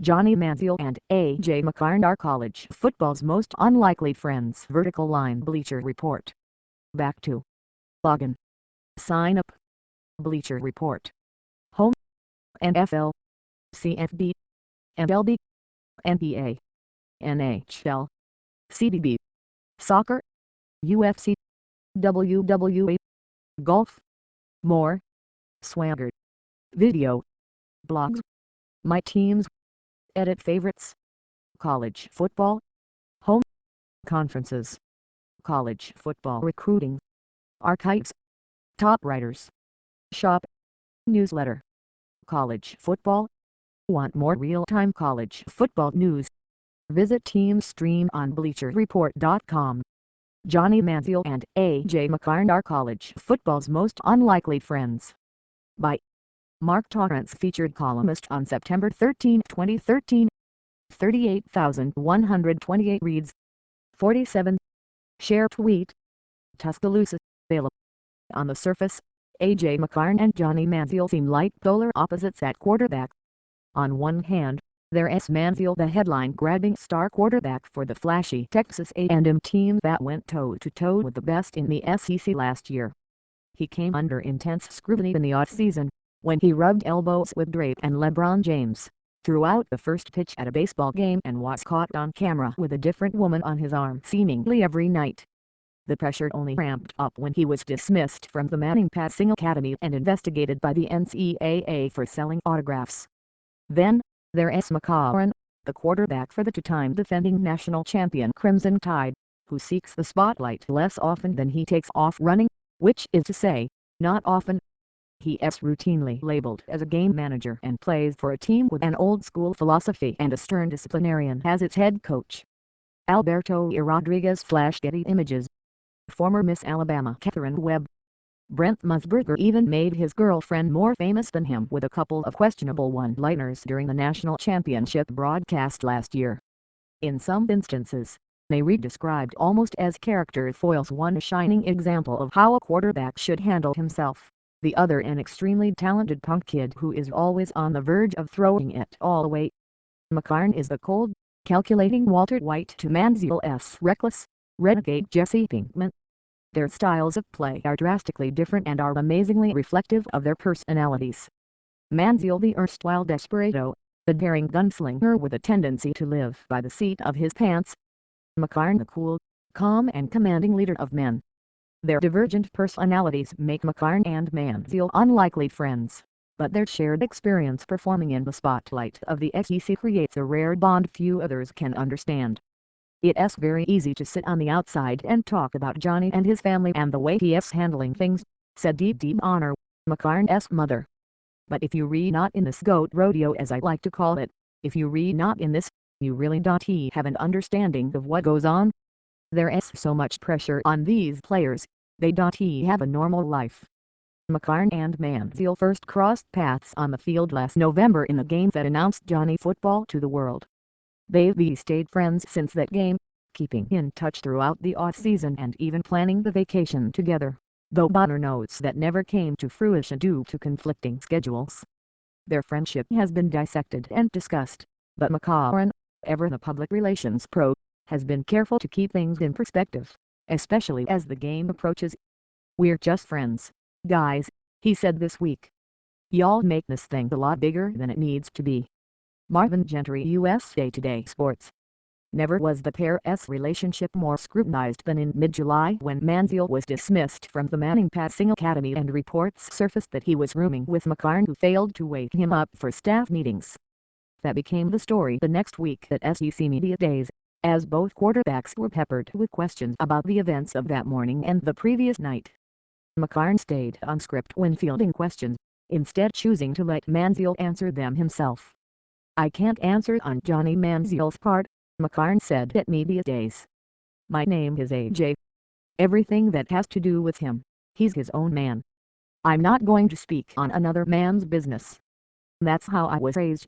Johnny Manziel and A.J. McCarron are college football's most unlikely friends. Vertical line Bleacher Report. Back to login. Sign up. Bleacher Report. Home. NFL. CFB. MLB. NBA. NHL. CBB. Soccer. UFC. WWE. Golf. More. Swagger. Video. Blogs. My teams. Edit favorites. College football. Home. Conferences. College football recruiting. Archives. Top writers. Shop. Newsletter. College football. Want more real-time college football news? Visit TeamStream on BleacherReport.com. Johnny Manziel and A.J. McCarron are college football's most unlikely friends. By Mark Torrance, featured columnist on September 13, 2013. 38,128 reads. 47. Share tweet. Tuscaloosa, available. On the surface, A.J. McCarron and Johnny Manziel seem like polar opposites at quarterback. On one hand, there's Manziel, the headline-grabbing star quarterback for the flashy Texas A&M team that went toe-to-toe with the best in the SEC last year. He came under intense scrutiny in the offseason, when he rubbed elbows with Drake and LeBron James, threw out the first pitch at a baseball game and was caught on camera with a different woman on his arm seemingly every night. The pressure only ramped up when he was dismissed from the Manning Passing Academy and investigated by the NCAA for selling autographs. Then, there's mccarron, the quarterback for the two-time defending national champion Crimson Tide, who seeks the spotlight less often than he takes off running, which is to say, not often. He is routinely labeled as a game manager and plays for a team with an old-school philosophy and a stern disciplinarian as its head coach. Alberto E. Rodriguez flashed Getty Images. Former Miss Alabama Catherine Webb. Brent Musburger even made his girlfriend more famous than him with a couple of questionable one-liners during the national championship broadcast last year. In some instances, they were described almost as character foils, one a shining example of how a quarterback should handle himself, the other an extremely talented punk kid who is always on the verge of throwing it all away. McCarron is the cold, calculating Walter White to Manziel's reckless, renegade Jesse Pinkman. Their styles of play are drastically different and are amazingly reflective of their personalities. Manziel, the erstwhile desperado, the daring gunslinger with a tendency to live by the seat of his pants. McCarron, the cool, calm and commanding leader of men. Their divergent personalities make McCarron and Manziel unlikely friends, but their shared experience performing in the spotlight of the SEC creates a rare bond few others can understand. It's very easy to sit on the outside and talk about Johnny and his family and the way he's handling things, said Dee Honor, McCarron's mother. But if you read not in this goat rodeo, as I like to call it, if you read not in this, you really don't have an understanding of what goes on. There's so much pressure on these players, they don't have a normal life. McCarron and Manziel first crossed paths on the field last November in the game that announced Johnny football to the world. They've stayed friends since that game, keeping in touch throughout the off-season and even planning the vacation together, though Bonner notes that never came to fruition due to conflicting schedules. Their friendship has been dissected and discussed, but McCarron, ever the public relations pro, has been careful to keep things in perspective, especially as the game approaches. "We're just friends, guys," he said this week. "Y'all make this thing a lot bigger than it needs to be." Marvin Gentry, USA Today Sports. Never was the pair's relationship more scrutinized than in mid-July when Manziel was dismissed from the Manning Passing Academy and reports surfaced that he was rooming with McCarron, who failed to wake him up for staff meetings. That became the story the next week at SEC Media Days, as both quarterbacks were peppered with questions about the events of that morning and the previous night. McCarron stayed on script when fielding questions, instead choosing to let Manziel answer them himself. "I can't answer on Johnny Manziel's part," McCarron said at Media Days. "My name is AJ. Everything that has to do with him, he's his own man. I'm not going to speak on another man's business. That's how I was raised.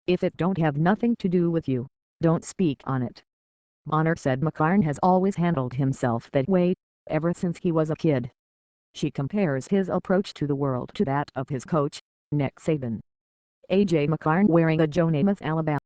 If it don't have nothing to do with you, don't speak on it." Bonner said McCarron has always handled himself that way, ever since he was a kid. She compares his approach to the world to that of his coach, Nick Saban. A.J. McCarron, wearing a Joe Namath, Alabama